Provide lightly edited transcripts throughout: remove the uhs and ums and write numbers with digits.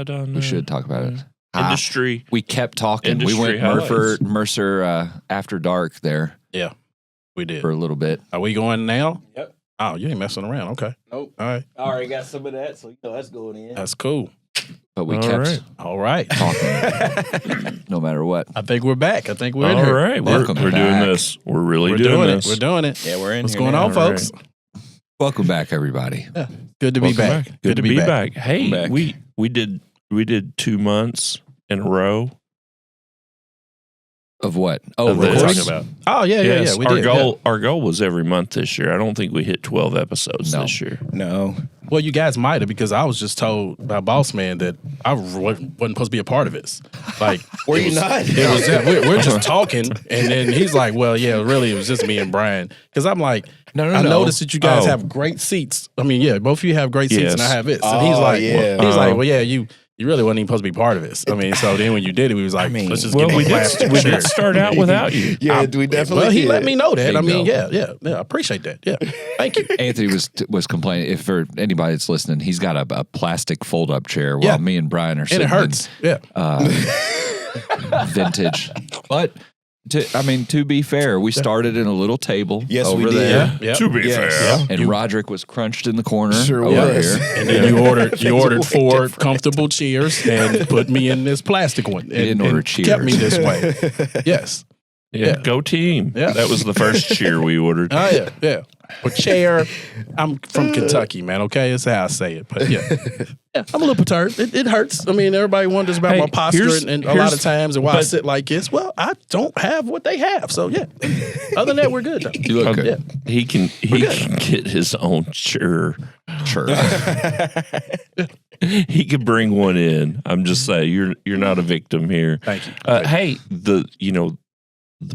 that on? We should talk about it. Industry. We kept talking. Industry We went Mercer After Dark there. Yeah, we did. For a little bit. Are we going now? Yep. Oh, you ain't messing around. Okay. Nope. All right. I already got some of that, so that's going in. That's cool. But we All kept right. All right. talking no matter what. I think we're back. I think we're in All here. right. We're doing this. We're really doing this. We're doing it. Yeah, we're in What's here going now. on, folks? Welcome back, everybody. Yeah. Good to be Welcome back. Good to be back. Hey, back. we did 2 months in a row. Of what? Oh, Of this. recordings? Talking about. Oh, yeah. We our did. goal our goal was every month this year. I don't think we hit 12 episodes No. this year. No. Well, you guys might have, because I was just told by boss man that I wasn't supposed to be a part of this. Like, Were you not? It was we're just talking, and then he's like, "Well, yeah, really, it was just me and Brian." Because I'm like, No. I noticed that you guys Oh. have great seats. I mean, yeah, both of you have great seats, and I Yes. have this. And he's Oh, like, yeah. well, yeah, you really wasn't even supposed to be part of this. I mean, so then when you did it, we was like, let's just Well, get we the plastic did chair. start out without you. Yeah, we definitely Well, he did. let me know that. There I you mean, go. yeah, I appreciate that. Yeah, thank you. Anthony was complaining. If for anybody that's listening, he's got a plastic fold up chair while Yeah. me and Brian are And sitting it hurts. Yeah. in vintage. But to be fair, we started in a little table Yes, we over did. there, Yeah. To be Yes. fair. and Roderick was crunched in the corner Sure over was. here. And then you ordered 4 comfortable chairs and put me in this plastic one. And, didn't order and kept me cheers. this way. Yes. Yeah. Go team. Yeah. That was the first cheer we ordered. Oh, yeah. But chair, I'm from Kentucky, man, okay? That's how I say it. But yeah, I'm a little perturbed. It hurts. I mean, everybody wonders about Hey, my posture here's- and a lot here's- of times and why I but- sit like this. Well, I don't have what they have. So, yeah. Other than that, we're good, though. You look good. Yeah. He can get his own chair. Sure. He could bring one in. I'm just saying, you're not a victim here. Thank you. Hey, the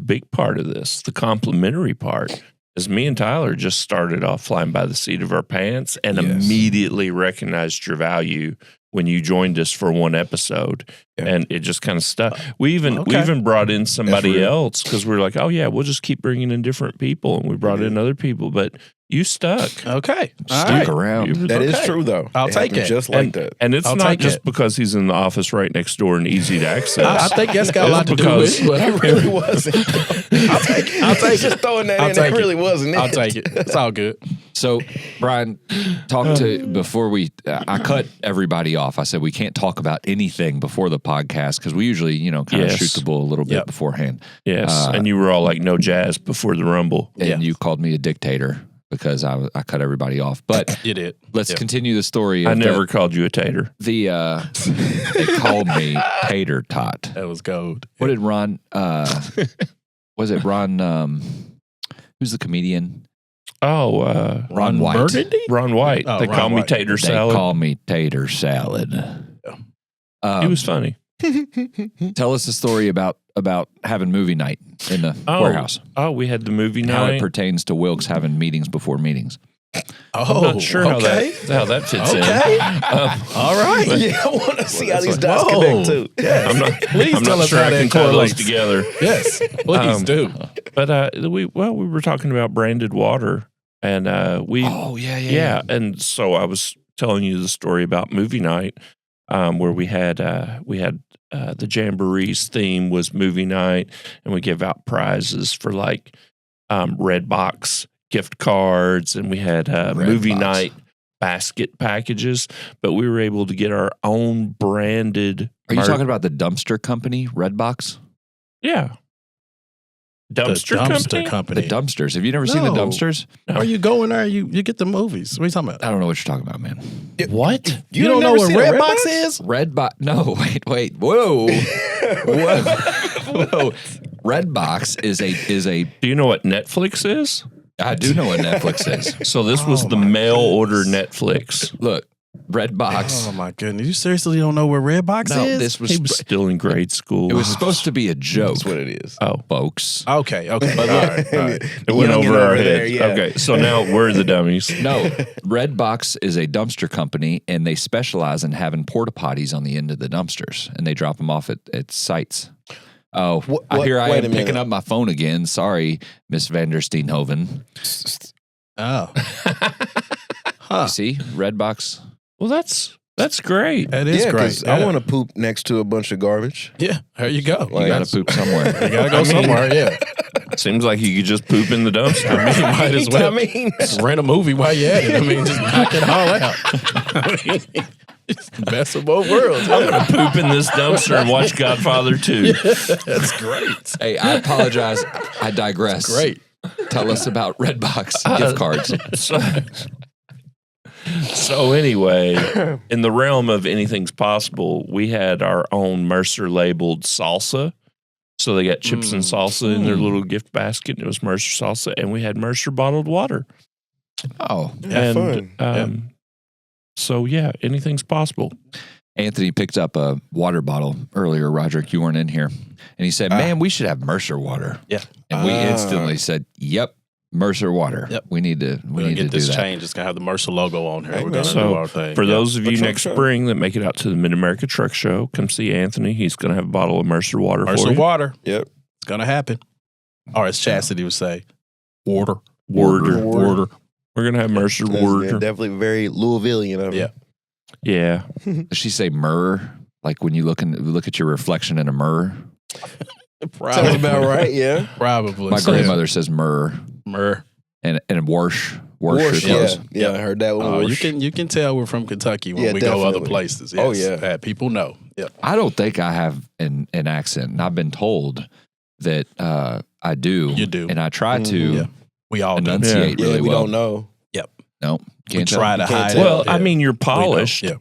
big part of this, the complimentary part, is me and Tyler just started off flying by the seat of our pants and Yes. immediately recognized your value when you joined us for one episode, Yeah. and it just kind of stuck. We even Okay. brought in somebody real. else because we were like, oh yeah, we'll just keep bringing in different people, and we brought in other people, but you stuck. Okay. All Stuck right. around. You were- That is Okay. true, though. I'll take happened it. just like that. And it's I'll not take just it. because he's in the office right next door and easy to access. I think that's got a lot to do with it. But It really wasn't. I'll take Just it. throwing that I'll in. take It it. really wasn't. I'll take it. It's all good. So, Brian, talk to before we. I cut everybody off. I said we can't talk about anything before the podcast because we usually, kind of Yes. shoot the bull a little bit Yep. beforehand. Yes, and you were all like, no jazz before the Rumble. And Yeah. you called me a dictator because I cut everybody off. But You did. let's Yeah. continue the story. Of I never called you a tater. they called me tater tot. That was gold. What did Ron? Was it Ron? Who's the comedian? Oh, Ron White. Burgundy? Ron White. Oh, They Ron call me White. tater They salad. call me tater salad. He was funny. Tell us the story about having movie night in the warehouse. Oh, we had the movie How it night. pertains to Wilkes having meetings before meetings. Oh, I'm not sure how that fits in. Okay. All right. Yeah, I want to see how these Whoa. dots connect, too. I'm not, Please I'm tell not us sure how I that can call those correlates. together. Yes, please do. But we were talking about branded water, and we Oh yeah. yeah, and so I was telling you the story about movie night, where we had the Jamboree's theme was movie night, and we give out prizes for like Redbox gift cards, and we had movie Redbox. night basket packages. But we were able to get our own branded. Are you talking about the dumpster company, Redbox? Yeah. Dumpster company? The dumpsters. Have you never seen the No. dumpsters? No. Are you going there? You get the movies. What are you talking about? I don't know what you're talking about, man. What? You don't know never what seen a Redbox Redbox? is? Redbox. No, wait. Whoa. Whoa. Redbox is a. Do you know what Netflix is? I do know what Netflix is. So this was the mail order Netflix. Look, Redbox. Oh my goodness! You seriously don't know where Redbox No, is? this was. He was still in grade school. It was supposed to be a joke, That's what it is. oh, folks. Okay. But All right. it went Young and over our there, heads. yeah. Okay, so now we're the dummies. No, Redbox is a dumpster company, and they specialize in having porta potties on the end of the dumpsters, and they drop them off at sites. Oh, here I wait am a picking minute. up my phone again. Sorry, Miss Vander Steenhoven. Oh. You see, Redbox. Well, that's That's great. That is great. I want to poop next to a bunch of garbage. Yeah, there you go. You got to poop somewhere. You got to go somewhere, yeah. Seems like you could just poop in the dumpster. I mean, you might as well. I mean, Just rent a movie while you're at it. I mean, just knock it all out. It's the best of both worlds. I'm going to poop in this dumpster and watch Godfather 2. That's great. Hey, I apologize. I digress. Great. Tell us about Redbox gift cards. So anyway, in the realm of anything's possible, we had our own Mercer labeled salsa. So they got chips and salsa in their little gift basket. It was Mercer salsa, and we had Mercer bottled water. Oh, And so yeah, anything's possible. Anthony picked up a water bottle earlier. Roderick, you weren't in here. And he said, man, we should have Mercer water. Yeah. And we instantly said, yep, Mercer water. Yep. We need to get this do that. change. It's going to have the Mercer logo on here. Hey, We're going to do So our thing. for those of you Truck next show. spring that make it out to the Mid-America Truck Show, come see Anthony. He's going to have a bottle of Mercer water for Mercer you. water. Yep. It's going to happen. Or as Chastity would say, order. Water. Order. We're going to have Mercer That's water. definitely very Louisvillian of Yeah. Yeah. Does she say mirror? Like when you look at your reflection in a mirror? Sounds about right, yeah. Probably. My grandmother says mirror. Myrrh. And Warsh. Warsh, is close. yeah. I heard that one. Oh, Warsh. you can tell we're from Kentucky when Yeah, we go other definitely. places. Oh, Yes. yeah. People know. Yep. I don't think I have an accent. And I've been told that I do. You do. And I try to Yeah. We all do. enunciate Yeah, really we well. don't know. No, We can't try to You can't hide tell. it. Well, Yeah. I mean, you're We know. polished, Yeah.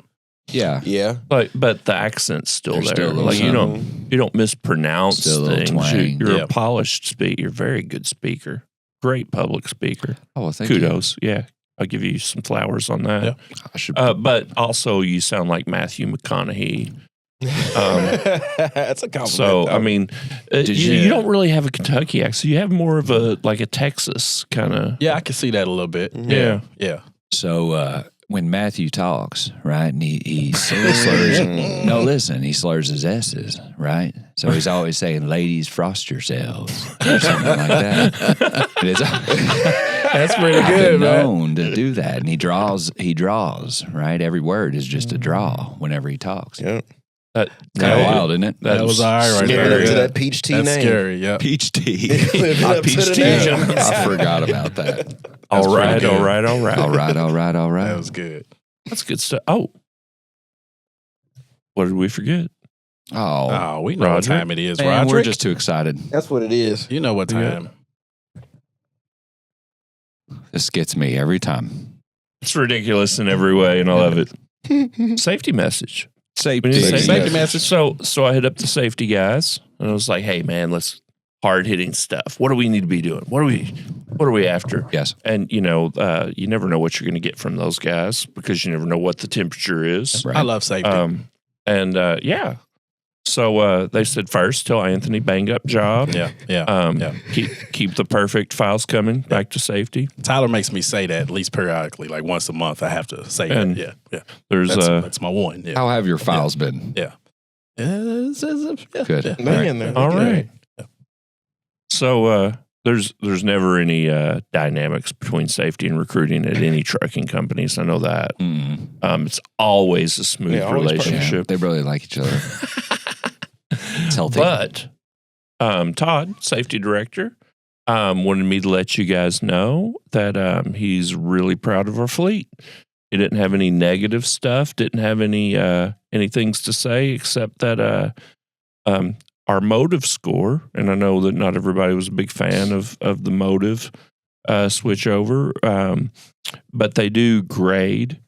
Yeah. Yeah. but the accent's still There's there. still a little Like you something. don't mispronounce Still a little things. twang. You're Yeah. a polished speaker. You're a very good speaker. Great public speaker. Oh, well, thank Kudos. Yeah. I'll give you some flowers on that. Yeah. you. I should. But also, you sound like Matthew McConaughey. That's a compliment. So, I mean, Did you don't really have a Kentucky accent. You have more of a Texas kind of. Yeah, I can see that a little bit. Yeah. Yeah. So when Matthew talks, right, and he slurs, no, listen, he slurs his S's, right? So he's always saying, "Ladies, frost yourselves," or something like that. And it's, That's pretty I've good, been man. known to do that, and he draws, right? Every word is just a draw whenever he talks. Yeah. Kind of wild, isn't it? That was all right right Living there. up to Yeah. that peach tea That's name. scary. Yeah. Peach tea. Living up to Peach the tea, name. gentlemen. I forgot about that. That's All right, pretty good. all right, all right. All right, all right, all right. That was good. That's good stuff. Oh, what did we forget? Oh, Oh, we know what Roderick? time it is, man, Roderick. we're just too excited. That's what it is. You know what time. This gets me every time. It's ridiculous in every way, and I love it. Safety message. We need a Safety message. So I hit up the safety guys, and I was like, "Hey, man, let's hard hitting stuff. What do we need to be doing? What are we after?" Yes. And you never know what you're going to get from those guys because you never know what the temperature is. Right. I love safety. Yeah. So they said first, tell Anthony bang up job. yeah. Yeah. Keep the perfect files coming back to safety. Tyler makes me say that at least periodically, like once a month. I have to say And that. Yeah. There's That's my one. Yeah. How have your files been? Yeah. Good. Hang in there. all Okay. right. So there's never any dynamics between safety and recruiting at any trucking companies. I know that. Mm. It's always a smooth Yeah, always perfect. Yeah, relationship. they really like each other. It's healthy. But Todd, safety director, wanted me to let you guys know that he's really proud of our fleet. He didn't have any negative stuff, didn't have any things to say except that our motive score, and I know that not everybody was a big fan of the motive switch over, but they do grade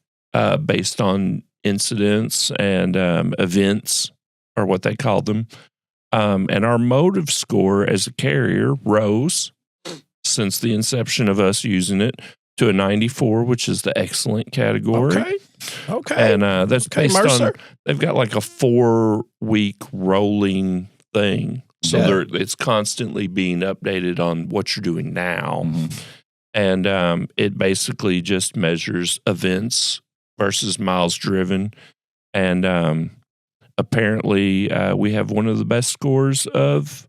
based on incidents and events, or what they call them. And our motive score as a carrier rose since the inception of us using it to a 94, which is the excellent category. Okay. And that's Okay, based Mercer. on, they've got like a 4-week rolling thing. So Yeah. it's constantly being updated on what you're doing now. Mhm. And it basically just measures events versus miles driven. And apparently we have one of the best scores of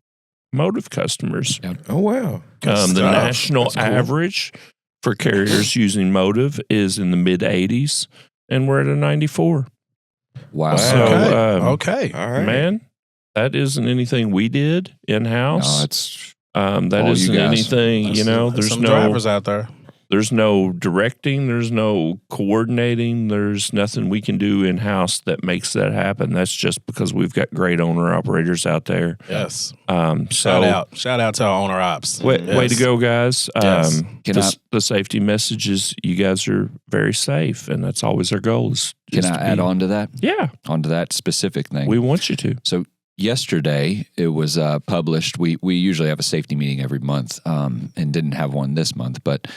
motive customers. Oh, wow. The stuff. national That's cool. average for carriers using motive is in the mid 80s, and we're at a 94. Wow. So, Okay. All right. man, that isn't anything we did in No, house. it's That all you isn't guys. anything. There's some no drivers out there. There's no directing. There's no coordinating. There's nothing we can do in house that makes that happen. That's just because we've got great owner operators out there. Yes. Shout Shout out to our owner ops. Way Yes. to go, guys. Yes. The safety message is you guys are very safe, and that's always our goal. Can I add on to that? Yeah, Onto that specific thing. we want you to. So yesterday it was published. We usually have a safety meeting every month, and didn't have one this month, but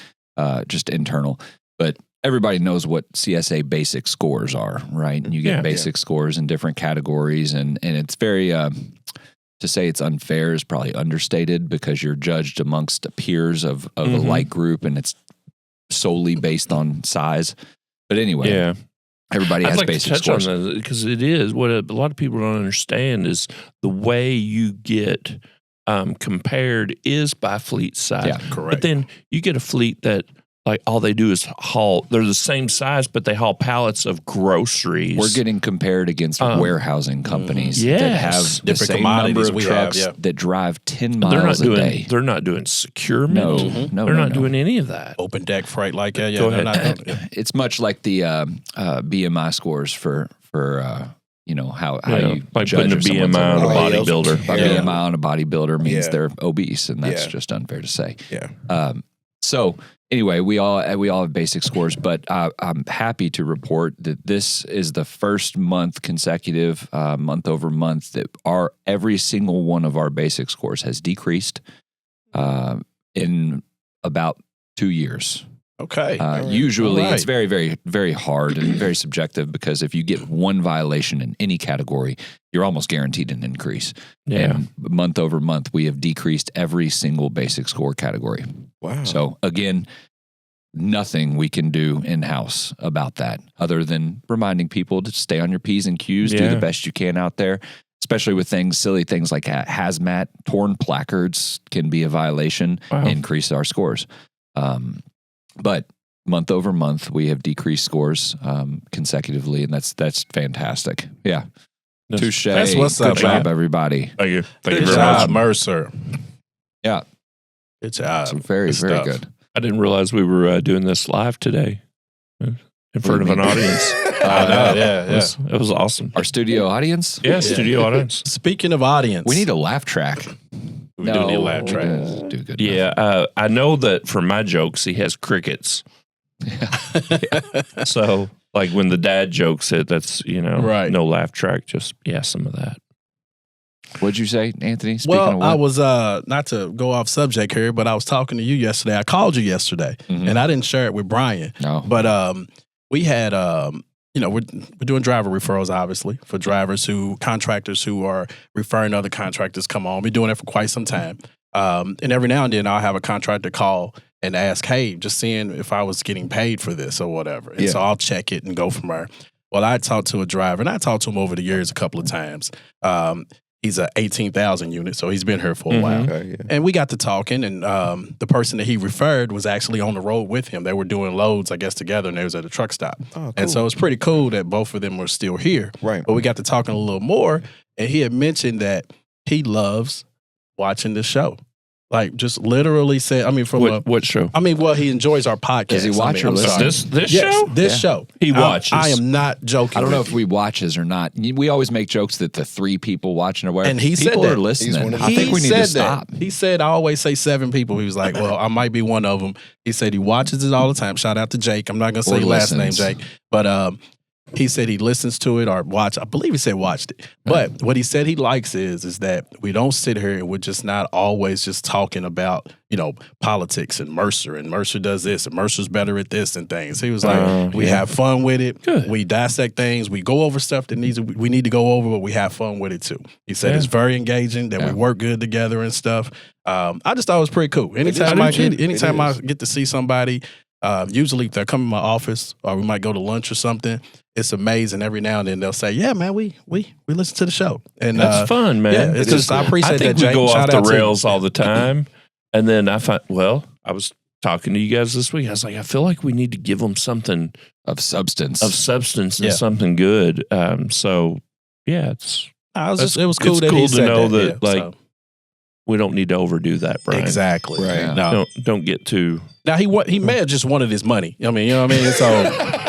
just internal. But everybody knows what CSA basic scores are, right? And you get basic scores in different categories, and it's very to say it's unfair is probably understated because you're judged amongst peers of a like group, and it's solely based on size. But anyway, everybody has basic scores. On that because it is what a lot of people don't understand is the way you get compared is by fleet size. Yeah, correct. But then you get a fleet that like all they do is haul. They're the same size, but they haul pallets of groceries. We're getting compared against warehousing companies that yes. have the Different same commodities number of we have, trucks that drive 10 miles they're not a doing. day. They're not doing securement. No, they're not doing any of that. Open deck freight like that. Yeah, Go they're ahead. not- It's much like the BMI scores for how you like judge putting a if someone's BMI on a overweight. bodybuilder. A Yeah. BMI on a bodybuilder means Yeah. they're obese, and that's Yeah. just unfair to say. Yeah. So anyway, we all have basic scores, but I'm happy to report that this is the first month consecutive, month over month, that every single one of our basic scores has decreased in about 2 years. Okay. Usually, All right. it's very, very, very hard and very subjective because if you get one violation in any category, you're almost guaranteed an increase. Yeah. And month over month, we have decreased every single basic score category. Wow. So again, nothing we can do in-house about that other than reminding people to stay on your P's and Q's, do Yeah. the best you can out there, especially with silly things like hazmat, torn placards can be a violation, Wow. increase our scores. But month over month, we have decreased scores consecutively, and that's fantastic. Yeah. Touche. That's what's Good up, job, man. everybody. Thank you. Thank Good you very job, much. Mercer. Yeah. Good job. So very, Good very stuff. good. I didn't realize we were doing this live today in front of do an you mean? audience. I know, yeah. It was awesome. Our studio audience? Yeah, studio audience. Speaking of audience, We need a laugh track. we do need a laugh track. Do good. Yeah, I know that for my jokes, he has crickets. So, like when the dad jokes it, that's, Right. no laugh track, just, some of that. What'd you say, Anthony? Speaking of Well, what? I was not to go off subject here, but I was talking to you yesterday. I called you yesterday, Mhm. and I didn't share it with Brian. No. But we had we're doing driver referrals, obviously, for contractors who are referring other contractors. Come on, we're doing it for quite some time. And every now and then I'll have a contractor call and ask, hey, just seeing if I was getting paid for this or whatever. And so I'll check it and go from there. Well, I talked to a driver, and I talked to him over the years a couple of times. He's a 18,000 unit, so he's been here for a while. Okay, yeah. And we got to talking, and the person that he referred was actually on the road with him. They were doing loads, I guess, together, and they was at a truck stop. Oh, cool. And so it's pretty cool that both of them were still here. Right. But we got to talking a little more, and he had mentioned that he loves watching the show. Like, just literally said, What show? he enjoys our podcast. Does he watch or listen? This Yes, show? this Yeah. show. He watches. I am not joking. I don't know with if you. we watches or not. We always make jokes that the 3 people watching or whatever. And he said people that. are listening. He's one of I think we need to said that. stop. He said, I always say 7 people. He was like, well, I might be one of them. He said he watches it all the time. Shout out to Jake. I'm not going to say Or last name, listens. Jake. But he said he listens to it or watch. I believe he said watched it. But what he said he likes is that we don't sit here and we're just not always just talking about, politics and Mercer does this and Mercer's better at this and things. He was like, we have fun with it. Good. We dissect things. We go over stuff that we need to go over, but we have fun with it too. He said it's very engaging, that we work good together and stuff. I just thought it was pretty cool. Anytime I get to see somebody, usually if they're coming to my office or we might go to lunch or something, it's amazing. Every now and then they'll say, yeah, man, we listen to the show. And That's fun, man. yeah, it's just, I appreciate I think that, Jake. we go Shout off out the to you. rails all the time. And then I find, I was talking to you guys this week. I was like, I feel like we need to give them something of substance. and Yeah. something good. So yeah, it was cool it's that cool he to said know that. that, Yeah, we don't need to overdo that, Brian. exactly. Right. Yeah. No. Don't get too. Now he may have just wanted his money. I mean, you know what I mean? So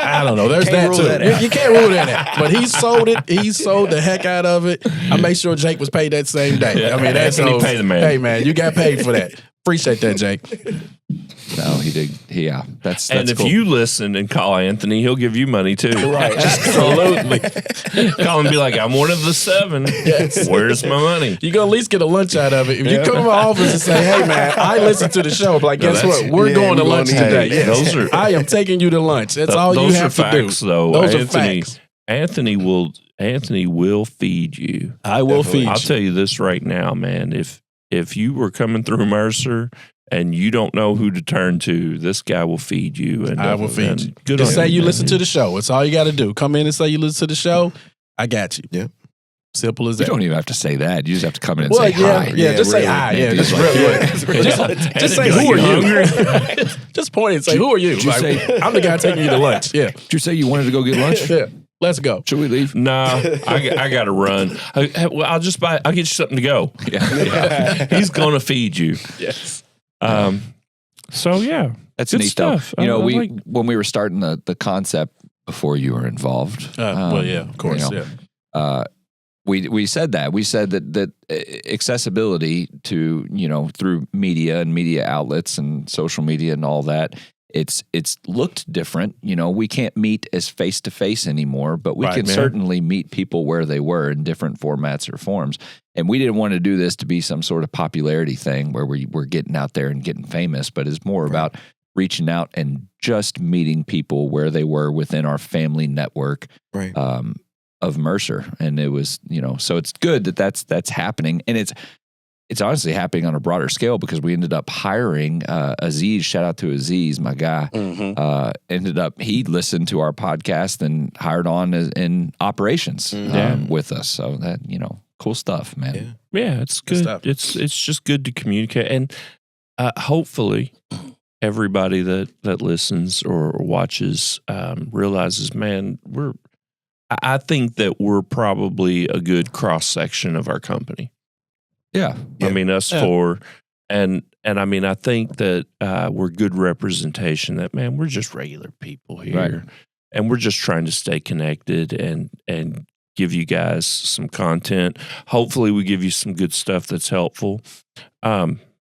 I don't know. There's Can't that rule too. that out. You can't rule that out. But he sold it. He sold the heck out of it. I made sure Jake was paid that same day. I mean, that's Anthony, pay the man. Hey man, you got paid for that. Appreciate that, Jake. No, he did. Yeah, that's And if cool. you listen and call Anthony, he'll give you money too. Right. Absolutely. Call him and be like, I'm one of the 7. Yes. Where's my money? You're gonna at least get a lunch out of it. If you come to my office and say, "Hey man, I listened to the show," I'm like, No, guess that's- what? We're yeah, going to we're lunch going to today. eat. Yes. Those are- I am taking you to lunch. That's all you Those have are to facts, do. though. Those Anthony, are facts. Anthony will feed you. I will feed I'll you. tell you this right now, man. If you were coming through Mercer and you don't know who to turn to, this guy will feed you. And I will feed you. Good Just on say you man. listen to the show. It's all you got to do. Come in and say you listen to the show. I got you. Yeah. Simple as You that. don't even have to say that. You just have to come in and Well, say yeah, hi. yeah, Yeah, just say really. hi. Yeah, Just just like, really. Just say, Like, who are you you? hungry? Just point and say, who are you? Did you Like, say- I'm the guy taking you to lunch. Yeah. Did you say you wanted to go get lunch? Yeah. Let's go. Should we leave? Nah, I got to run. Well, I'll get you something to go. Yeah. He's going to feed you. Yes. So yeah, That's good neat stuff. though. You know, I like- when we were starting the concept before you were involved. Well, yeah, of course. you know, Yeah. we said that that accessibility to, you know, through media and media outlets and social media and all that, it's looked different. You know, we can't meet as face to face anymore, but we Right, can man. certainly meet people where they were in different formats or forms. And we didn't want to do this to be some sort of popularity thing where we're getting out there and getting famous, but it's more about reaching out and just meeting people where they were within our family network Right. of Mercer. And it was, you know, so it's good that that's happening. And it's honestly happening on a broader scale because we ended up hiring Aziz. Shout out to Aziz, my guy. He listened to our podcast and hired on in operations with us. So that, you know, cool stuff, man. Yeah. Yeah, it's good. stuff. It's just good to communicate, and hopefully, everybody that listens or watches realizes, man, I think that we're probably a good cross section of our company. Yeah. I mean, us Yeah. four, and I mean, I think that we're good representation. That, man, we're just regular people here, Right. and we're just trying to stay connected and give you guys some content. Hopefully, we give you some good stuff that's helpful.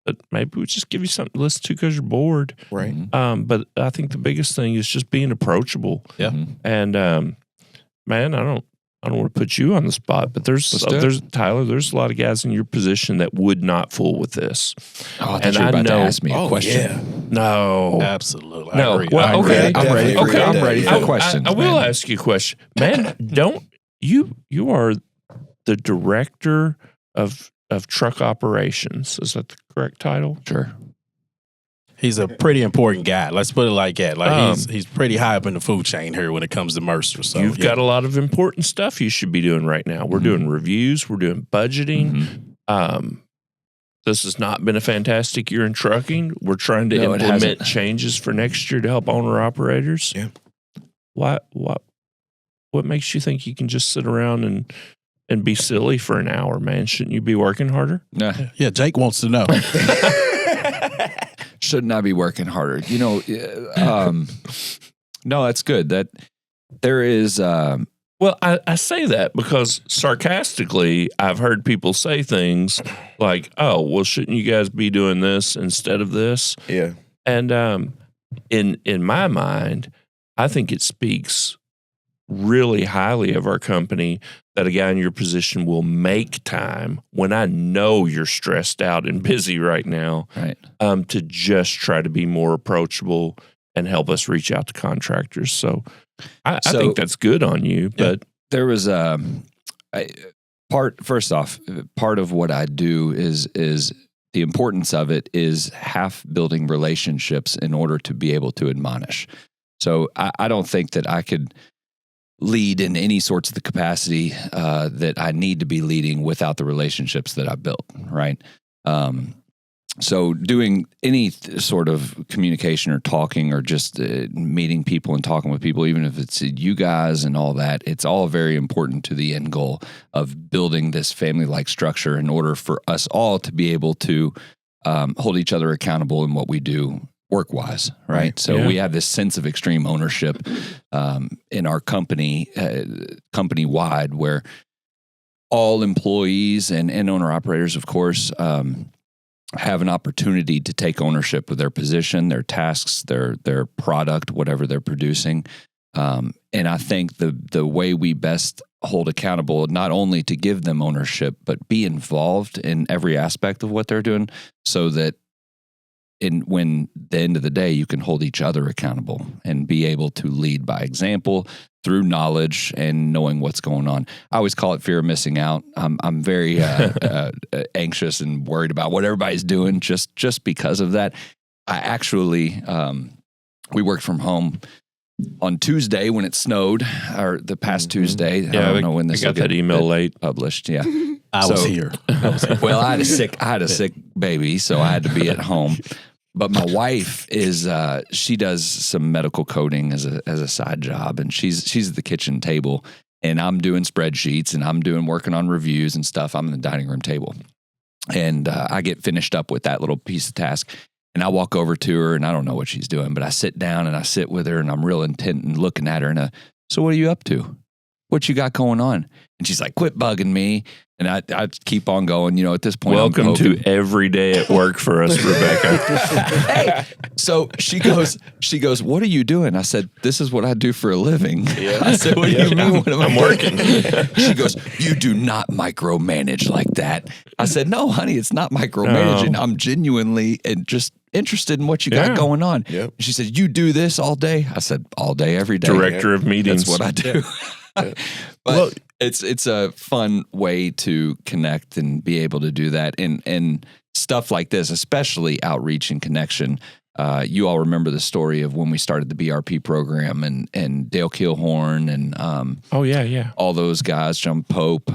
But maybe we just give you something to listen to because you're bored. Right. But I think the biggest thing is just being approachable. Yeah. And man, I don't want to put you on the spot, but Let's do it. Tyler, there's a lot of guys in your position that would not fool with this. Oh, I thought And you were I about to know- ask me a Oh, question. yeah. No. Absolutely. No. I agree. Well, I agree. okay. I'm ready. Definitely Okay, agree I'm with ready that, for yeah. questions. I will man. ask you a question. Man, don't you are the director of truck operations. Is that the correct title? Sure. He's a pretty important guy. Let's put it like that. Like Um, he's pretty high up in the food chain here when it comes to Mercer. So You've got a lot of important stuff you should be doing right now. We're doing reviews. We're doing budgeting. This has not been a fantastic year in trucking. We're trying to No, it implement hasn't. changes for next year to help owner operators. Yeah. What makes you think you can just sit around and be silly for an hour, man? Shouldn't you be working harder? Nah, yeah, Jake wants to know. shouldn't I be working harder? You know, no, that's good. That there is, Well, I say that because sarcastically, I've heard people say things like, "Oh, well, shouldn't you guys be doing this instead of this?" Yeah. And in my mind, I think it speaks really highly of our company that a guy in your position will make time when I know you're stressed out and busy right now, right. to just try to be more approachable and help us reach out to contractors. So I So- think that's good on you, but There was first off, part of what I do is the importance of it is half building relationships in order to be able to admonish. So I don't think that I could lead in any sorts of the capacity that I need to be leading without the relationships that I built, right? So doing any sort of communication or talking or just meeting people and talking with people, even if it's you guys and all that, it's all very important to the end goal of building this family-like structure in order for us all to be able to hold each other accountable in what we do work-wise, right? So we have this sense of extreme ownership in our company, company-wide, where all employees and owner-operators, of course, have an opportunity to take ownership of their position, their tasks, their product, whatever they're producing. And I think the way we best hold accountable, not only to give them ownership, but be involved in every aspect of what they're doing, so that when the end of the day, you can hold each other accountable and be able to lead by example through knowledge and knowing what's going on. I always call it fear of missing out. I'm very anxious and worried about what everybody's doing just because of that. I actually, we worked from home on Tuesday when it snowed, or the past Tuesday. I don't know when this got that email late published. Yeah. I was here. Well, I had a sick baby, so I had to be at home. But my wife she does some medical coding as a side job, and she's at the kitchen table, and I'm doing spreadsheets and I'm working on reviews and stuff. I'm in the dining room table, and I get finished up with that little piece of task, and I walk over to her, and I don't know what she's doing, but I sit down and I sit with her, and I'm real intent and looking at her, and so what are you up to? What you got going on? And she's like, quit bugging me. And I keep on going, at this point. Welcome to every day at work for us, Rebecca. Hey, so she goes, what are you doing? I said, this is what I do for a living. Yeah. I said, what do you mean? What am I working? She goes, you do not micromanage like that. I said, no, honey, it's not micromanaging. No. I'm genuinely and just interested in what you got going on. Yep. She said, you do this all day? I said, all day, every day. Director of meetings. That's what I do. But it's a fun way to connect and be able to do that. And stuff like this, especially outreach and connection. You all remember the story of when we started the BRP program and Dale Keelhorn and all those guys, John Pope.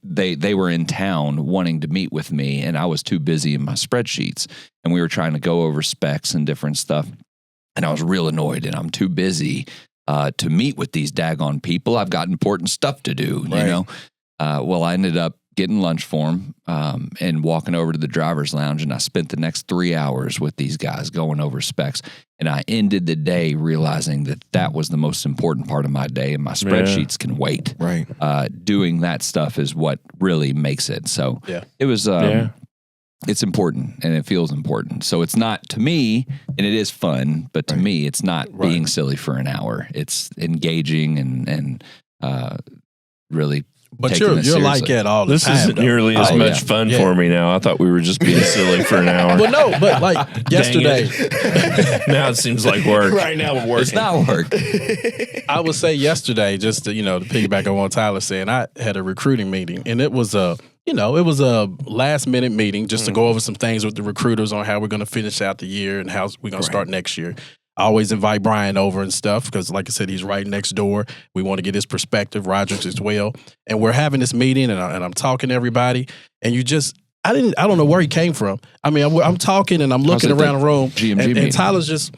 They were in town wanting to meet with me, and I was too busy in my spreadsheets, and we were trying to go over specs and different stuff. And I was real annoyed, and I'm too busy to meet with these daggone people. I've got important stuff to do, you know? Well, I ended up getting lunch for them and walking over to the driver's lounge, and I spent the next 3 hours with these guys going over specs. And I ended the day realizing that was the most important part of my day, and my spreadsheets can wait. Right. Doing that stuff is what really makes it. So it was... It's important, and it feels important. So it's not, to me, and it is fun, but to me, it's not being silly for an hour. It's engaging and really. But you're like that all the time. This isn't nearly as much fun for me now. I thought we were just being silly for an hour. Well, no, but like yesterday. Now it seems like work. Right now we're working. It's not work. I would say yesterday, just to piggyback on what Tyler said, I had a recruiting meeting, and it was a last minute meeting just to go over some things with the recruiters on how we're going to finish out the year and how we're going to start next year. I always invite Brian over and stuff because, like I said, he's right next door. We want to get his perspective, Roderick as well. And we're having this meeting, and I'm talking to everybody. And I don't know where he came from. I mean, I'm talking and I'm looking around the room, and Tyler's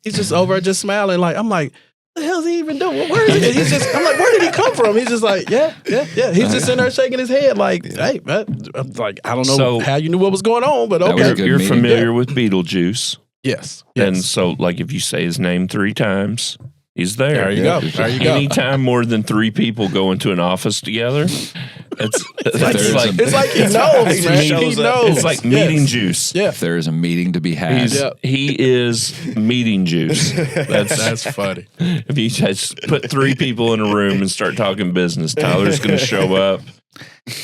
he's just over there just smiling. I'm like, what the hell is he even doing? Where is he? I'm like, where did he come from? He's just like, yeah. He's just in there shaking his head like, hey, I'm like, I don't know how you knew what was going on, but okay. You're familiar with Beetlejuice. Yes. And so, like, if you say his name 3 times, he's there. There you go. Anytime more than 3 people go into an office together, it's like he knows, man. He knows. It's like meeting juice. Yeah. If there is a meeting to be had. He is meeting juice. That's funny. If you just put 3 people in a room and start talking business, Tyler's going to show up.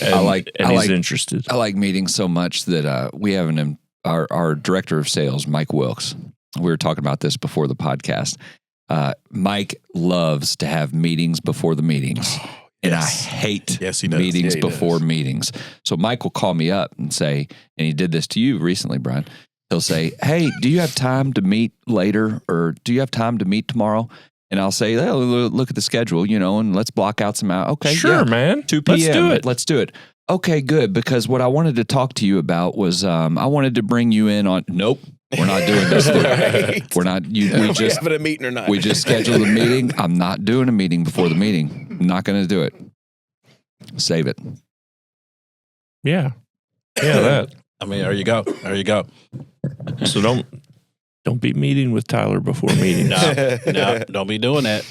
And he's interested. I like meetings so much that we have our director of sales, Mike Wilkes. We were talking about this before the podcast. Mike loves to have meetings before the meetings. And I hate meetings before meetings. So Mike will call me up and say, and he did this to you recently, Brian. He'll say, hey, do you have time to meet later? Or do you have time to meet tomorrow? And I'll say, look at the schedule, and let's block out some hours. Okay, sure, man. 2 p.m. Let's do it. Let's do it. Okay, good. Because what I wanted to talk to you about was I wanted to bring you in on. Nope, we're not doing this. Right. We're not. We Are we just having a meeting or not? we just scheduled a meeting. I'm not doing a meeting before the meeting. I'm not going to do it. Save it. Yeah. Yeah, that. I mean, there you go. There you go. So don't be meeting with Tyler before meetings. No, don't be doing that.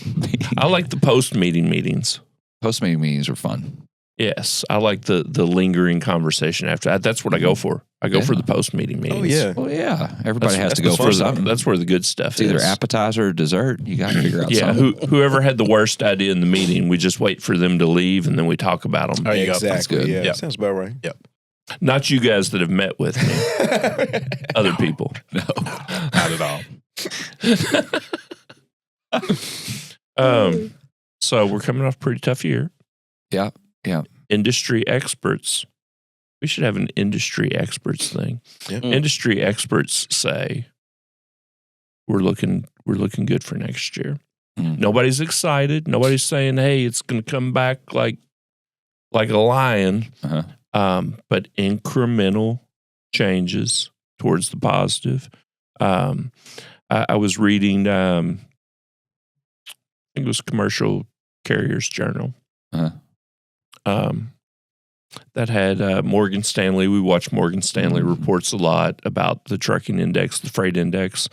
I like the post-meeting meetings. Post-meeting meetings are fun. Yes, I like the lingering conversation after that. That's what I go for. I go for the post-meeting meetings. Oh, yeah. Well, yeah. Everybody has That's to go the for fun something. stuff. That's where the good stuff It's either is. appetizer or dessert. You got to figure out Yeah, something. whoever had the worst idea in the meeting, we just wait for them to leave and then we talk about them. There you go. Exactly. That's good. Yeah, Yep. sounds about right. Not you guys that have met with me, other people. No, not at all. So we're coming off a pretty tough year. Yeah. Industry experts. We should have an industry experts thing. Yeah. Industry experts say we're looking good for next year. Mm. Nobody's excited. Nobody's saying, "Hey, it's going to come back like a lion." Uh-huh. But incremental changes towards the positive. I was reading, I think it was Commercial Carriers Journal. Uh-huh. That had Morgan Stanley. We watch Morgan Stanley Mhm. reports a lot about the trucking index, the freight index.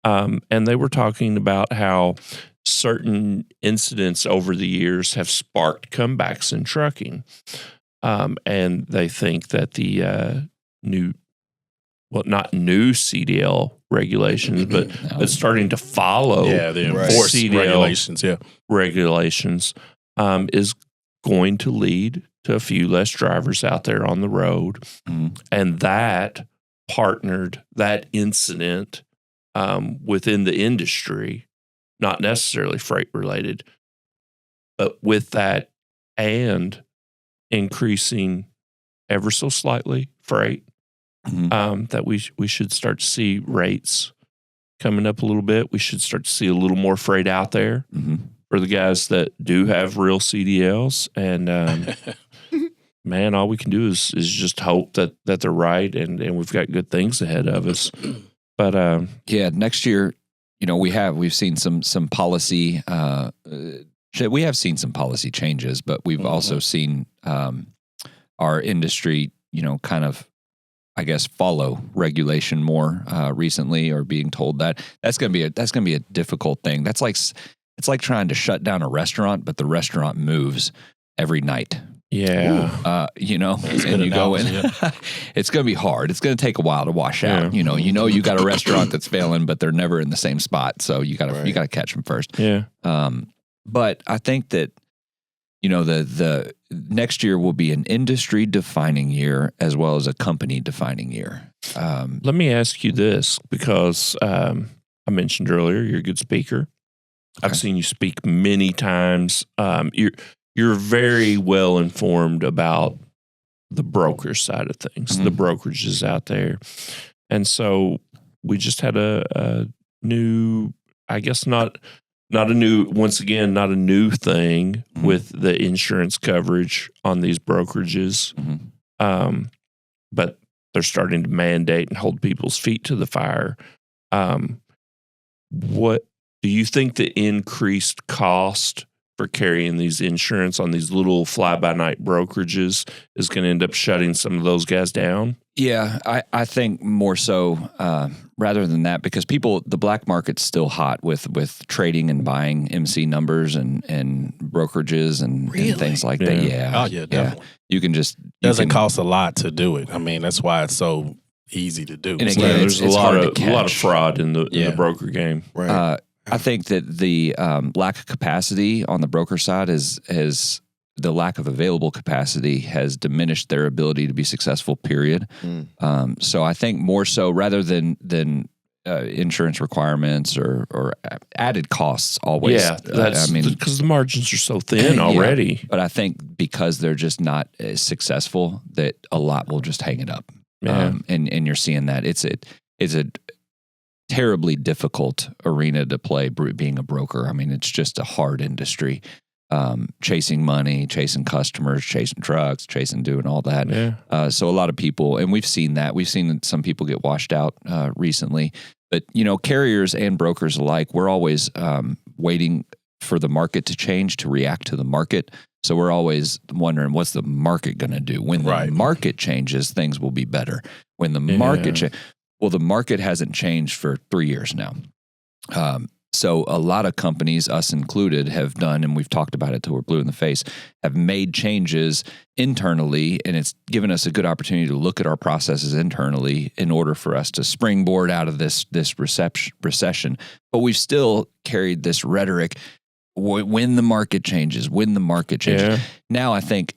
And they were talking about how certain incidents over the years have sparked comebacks in trucking. And they think that the not new CDL regulations, but it's starting to follow Yeah, the Right. enforced CDL regulations. Yeah. regulations is going to lead to a few less drivers out there on the road. Mhm. And that incident within the industry, not necessarily freight related, but with that and increasing ever so slightly freight, Mhm. that we should start to see rates coming up a little bit. We should start to see a little more freight out there Mhm. for the guys that do have real CDLs. And man, all we can do is just hope that they're right and we've got good things ahead of us. But Yeah, next year, we've seen some policy. We have seen some policy changes, but we've also seen our industry, kind of, I guess, follow regulation more recently, or being told that that's going to be a difficult thing. It's like trying to shut down a restaurant, but the restaurant moves every night. yeah, And you go in. It's going to be hard. It's going to take a while to wash out. Yeah. You got a restaurant that's failing, but they're never in the same spot. So you got to catch them first. yeah. But I think that the next year will be an industry defining year as well as a company defining year. Let me ask you this, because I mentioned earlier you're a good speaker. I've Okay. seen you speak many times. You're very well informed about the broker side of things, the brokerages out there. And so we just had a new, I guess not a new thing with the insurance coverage on these brokerages. But they're starting to mandate and hold people's feet to the fire. What do you think the increased cost for carrying these insurance on these little fly-by-night brokerages is going to end up shutting some of those guys down? Yeah, I think more so rather than that, because the black market's still hot with trading and buying MC numbers and brokerages and things like that. Yeah. Oh, yeah, definitely. You can just Doesn't cost a lot to do it. I mean, that's why it's so easy to do. And It's again, like- There's a it's lot hard of to a lot of catch. fraud in the broker game. Right. I think that the lack of capacity on the broker side is the lack of available capacity has diminished their ability to be successful, period. So I think more so rather than insurance requirements or added costs always. Yeah, that's because the margins are so thin already. But I think because they're just not as successful, that a lot will just hang it up. Yeah. And you're seeing that it's a terribly difficult arena to play being a broker. I mean, it's just a hard industry. chasing money, chasing customers, chasing trucks, doing all that. Yeah. So a lot of people, and we've seen that. We've seen some people get washed out recently. But, carriers and brokers alike, we're always waiting for the market to change, to react to the market. So we're always wondering, what's the market going to do? When the market changes, things will be better. When the market the market hasn't changed for 3 years now. So a lot of companies, us included, have done, and we've talked about it till we're blue in the face, have made changes internally, and it's given us a good opportunity to look at our processes internally in order for us to springboard out of this recession. But we've still carried this rhetoric, when the market changes, Yeah. Now I think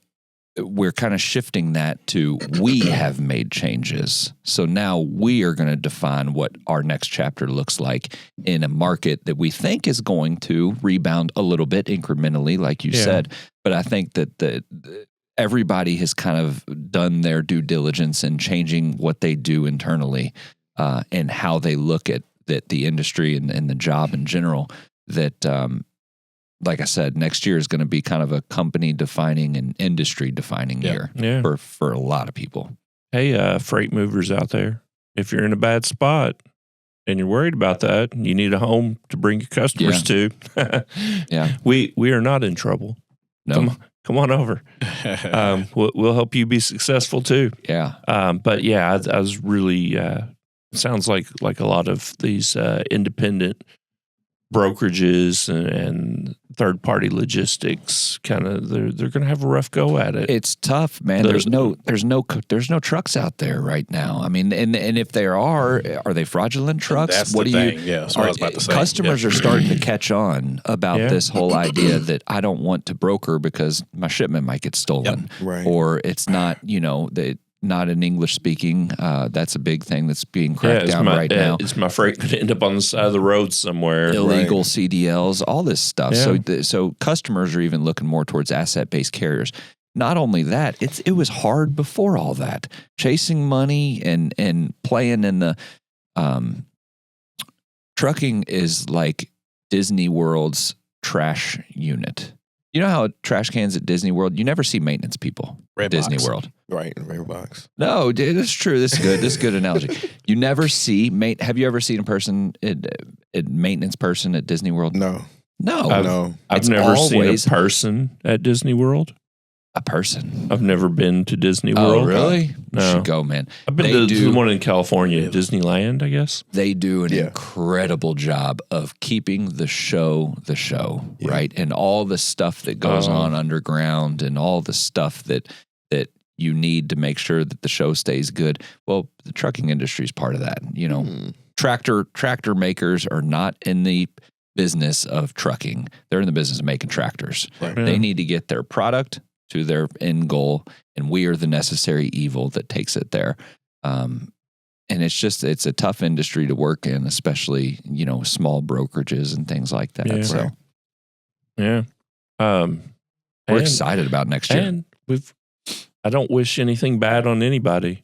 we're kind of shifting that to we have made changes. So now we are going to define what our next chapter looks like in a market that we think is going to rebound a little bit incrementally, like you said. But I think that everybody has kind of done their due diligence in changing what they do internally and how they look at the industry and the job in general. That like I said, next year is going to be kind of a company defining and industry defining year for a lot of people. Hey, freight movers out there, if you're in a bad spot and you're worried about that, you need a home to bring your customers to. We are not in trouble. No. Come on over. We'll help you be successful too. Yeah. But yeah, I was really, sounds like a lot of these independent brokerages and third-party logistics kind of they're going to have a rough go at it. It's tough, man. There's no trucks out there right now. I mean, and if there are they fraudulent trucks? That's what the do thing. you? Yeah, that's what I was about to say. Customers are starting to catch on about this whole idea that I don't want to broker because my shipment might get stolen, or it's not. Not an English speaking. That's a big thing that's being cracked down right now. Is my freight going to end up on the side of the road somewhere? Illegal CDLs, all this stuff. Yeah. So customers are even looking more towards asset-based carriers. Not only that, it was hard before all that. Chasing money and playing in the trucking is like Disney World's trash unit. You know how trash cans at Disney World, you never see maintenance people at Disney World. Right, in red box. No, that's true. This is good. This is a good analogy. You never see, have you ever seen a maintenance person at Disney World? No. I've never seen a person at Disney World. A person? I've never been to Disney World. Oh, really? No. You should go, man. I've been to the one in California, Disneyland, I guess. They do an incredible job of keeping the show, right? And all the stuff that goes on underground and all the stuff that you need to make sure that the show stays good. Well, the trucking industry is part of that. Tractor makers are not in the business of trucking. They're in the business of making tractors. Right. They need to get their product to their end goal, and we are the necessary evil that takes it there. And it's a tough industry to work in, especially, small brokerages and things like that. Yeah. So, we're excited about next year. And I don't wish anything bad on anybody,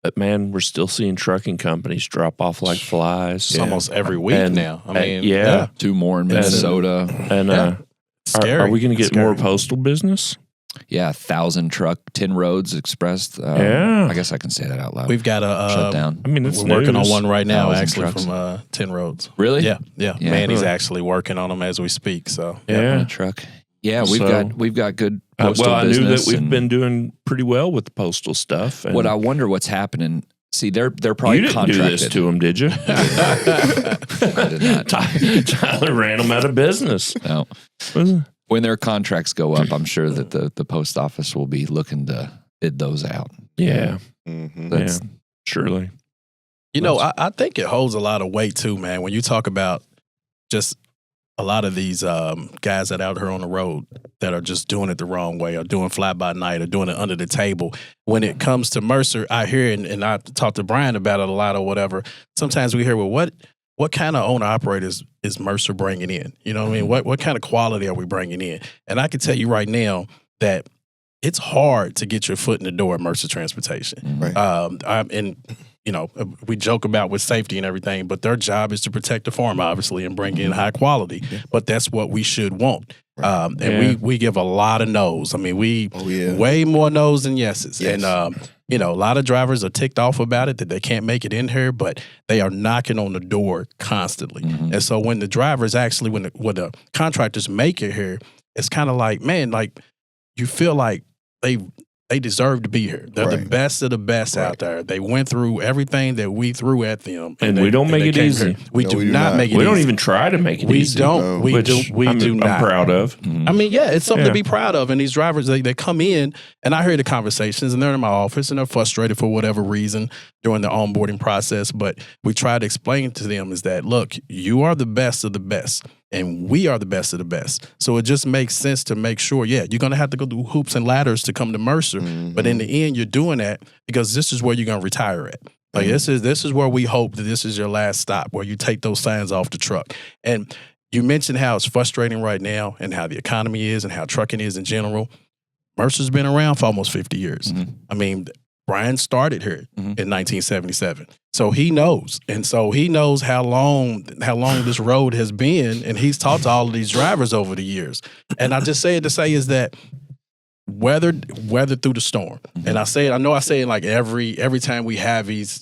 but man, we're still seeing trucking companies drop off like flies. Almost every week now. I mean, 2 more in Minnesota. And are we going to get more postal business? Yeah, 1,000 truck, 10 roads express. I guess I can say that out loud. We've got a shut down. I mean, we're working on one right now, 1,000 actually, trucks. from 10 roads. Really? Yeah. Manny's actually working on them as we speak. So on a truck. Yeah, we've got good postal I knew business. that we've been doing pretty well with the postal stuff. And what I wonder what's happening. See, they're probably you didn't contracted. do this to them, did you? I did not. Tyler ran them out of business. No. When their contracts go up, I'm sure that the post office will be looking to bid those out. Yeah. That's surely. I think it holds a lot of weight too, man. When you talk about just a lot of these guys that are out here on the road that are just doing it the wrong way, or doing fly by night, or doing it under the table. When it comes to Mercer, I hear, and I talked to Brian about it a lot or whatever. Sometimes we hear, well, what kind of owner operators is Mercer bringing in? You know what I mean? What kind of quality are we bringing in? And I can tell you right now that it's hard to get your foot in the door at Mercer Transportation. Right. And we joke about with safety and everything, but their job is to protect the farm, obviously, and bring in high quality. But that's what we should want. And we give a lot of no's. I mean, way more no's than yeses. Yes. And, a lot of drivers are ticked off about it that they can't make it in here, but they are knocking on the door constantly. And so when the drivers actually, when the contractors make it here, it's kind of like, man, like you feel like they deserve to be here. They're the best of the best out there. They went through everything that we threw at them. And we don't make it easy. We do not make it easy. We don't even try to make it easy. We don't. We do not. I'm proud of. I mean, it's something to be proud of. And these drivers, they come in, and I hear the conversations, and they're in my office, and they're frustrated for whatever reason during the onboarding process. But we try to explain to them is that, look, you are the best of the best. And we are the best of the best. So it just makes sense to make sure, you're going to have to go through hoops and ladders to come to Mercer. But in the end, you're doing that because this is where you're going to retire at. Like this is where we hope that this is your last stop, where you take those signs off the truck. And you mentioned how it's frustrating right now and how the economy is and how trucking is in general. Mercer's been around for almost 50 years. I mean, Brian started here in 1977. So he knows. And so he knows how long this road has been. And he's talked to all of these drivers over the years. And I just say it to say is that weather through the storm. And I know I say it like every time we have these,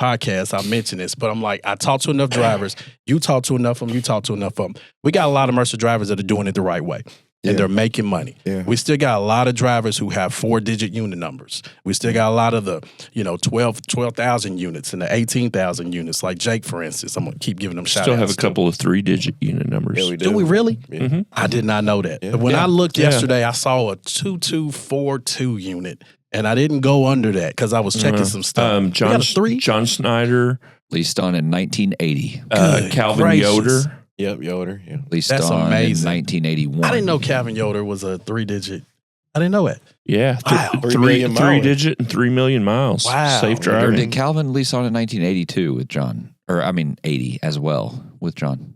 podcasts, I mention this, but I'm like, I talk to enough drivers. You talk to enough of them. You talk to enough of them. We got a lot of Mercer drivers that are doing it the right way. And they're making money. We still got a lot of drivers who have 4-digit unit numbers. We still got a lot of the, 12,000 units and the 18,000 units, like Jake, for instance. I'm going to keep giving them shout outs. Still have a couple of 3-digit unit numbers. Yeah, we do. Do we really? Yeah. I did not know that. But when I looked yesterday, I saw a 2242 unit, and I didn't go under that because I was checking some stuff. John Snyder. Leased on in 1980. Calvin Yoder. Yep, Yoder. Yeah. Leased That's on amazing. in 1981. I didn't know Calvin Yoder was a 3-digit. I didn't know it. Yeah. Wow. 3-digit and 3 million miles. Wow. Safe Or driving. did Calvin lease on in 1982 with John? 80 as well with John.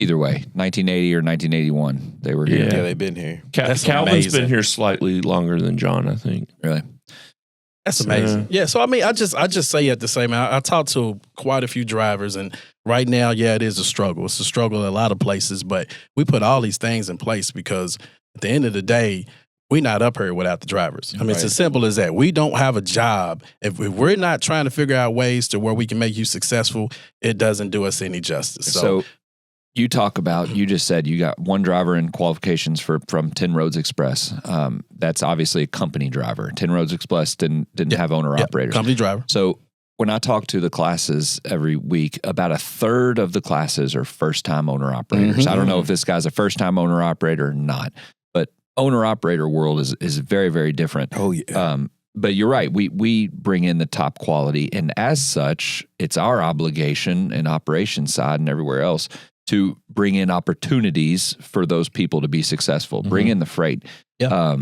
Either way, 1980 or 1981, they were here. Yeah, they've been here. That's Calvin's amazing. been here slightly longer than John, I think. Really? That's amazing. Yeah. So I mean, I just say at the same. I talked to quite a few drivers, and right now, it is a struggle. It's a struggle in a lot of places, but we put all these things in place because at the end of the day, we're not up here without the drivers. I mean, it's as simple as that. We don't have a job. If we're not trying to figure out ways to where we can make you successful, it doesn't do us any justice. So you just said you got one driver in qualifications from 10 Roads Express. That's obviously a company driver. 10 Roads Express didn't have owner-operators. Company driver. So when I talk to the classes every week, about a third of the classes are first-time owner-operators. I don't know if this guy's a first-time owner-operator or not, but owner-operator world is very, very different. Oh, yeah. But you're right. We bring in the top quality, and as such, it's our obligation in operations side and everywhere else to bring in opportunities for those people to be successful. Bring in the freight. Yeah.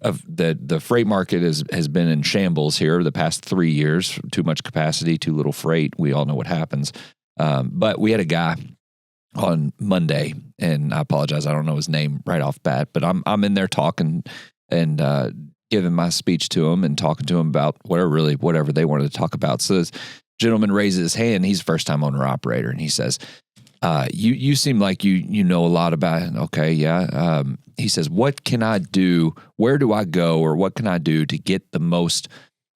The freight market has been in shambles here the past 3 years. Too much capacity, too little freight. We all know what happens. But we had a guy on Monday, and I apologize, I don't know his name right off bat, but I'm in there talking and giving my speech to him and talking to him about whatever they wanted to talk about. So this gentleman raises his hand. He's a first-time owner-operator, and he says, you seem like you know a lot about it. Okay, yeah. He says, what can I do? Where do I go, or what can I do to get the most?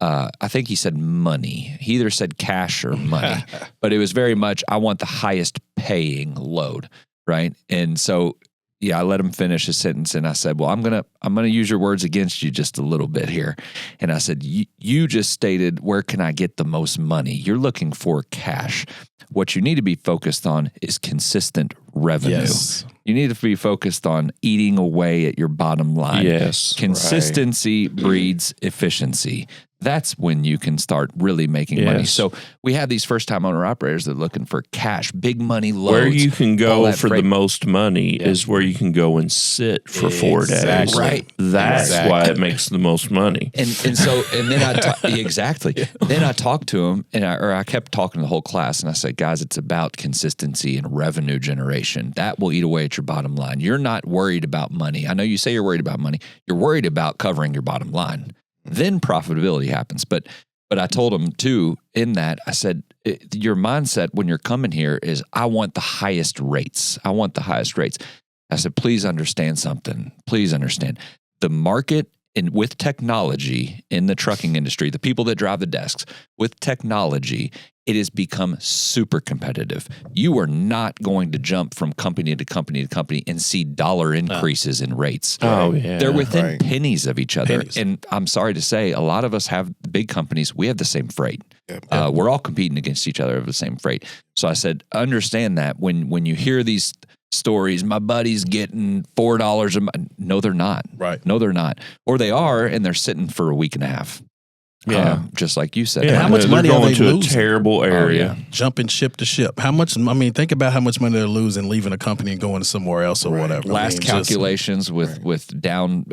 I think he said money. He either said cash or money, but it was very much, I want the highest paying load, right? And so, yeah, I let him finish his sentence, and I said, well, I'm gonna use your words against you just a little bit here. And I said, you just stated, where can I get the most money? You're looking for cash. What you need to be focused on is consistent revenue. Yes. You need to be focused on eating away at your bottom line. Yes. Consistency breeds efficiency. That's when you can start really making money. So we have these first-time owner-operators that are looking for cash, big money loads. Where you can go for the most money is where you can go and sit for 4 days. Right. That's why it makes the most money. And then I Then I talked to him, and I kept talking to the whole class, and I said, guys, it's about consistency and revenue generation. That will eat away at your bottom line. You're not worried about money. I know you say you're worried about money. You're worried about covering your bottom line. Then profitability happens. But But I told him too, in that, I said, your mindset when you're coming here is, I want the highest rates. I want the highest rates. I said, please understand something. Please understand. The market with technology in the trucking industry, the people that drive the desks, with technology, it has become super competitive. You are not going to jump from company to company to company and see dollar increases in rates. Oh, yeah. They're within Right. pennies of each other. Pennies. And I'm sorry to say, a lot of us have big companies. We have the same freight. Yep. We're all competing against each other of the same freight. So I said, understand that when you hear these stories, my buddy's getting $4 a month. No, they're not. Right. No, they're not. Or they are, and they're sitting for a week and a half. Yeah. Just like you said. Yeah, How much they're money are going they to losing? a terrible area. Jumping ship to ship. How much? I mean, think about how much money they're losing leaving a company and going somewhere else or whatever. I Last mean, calculations with down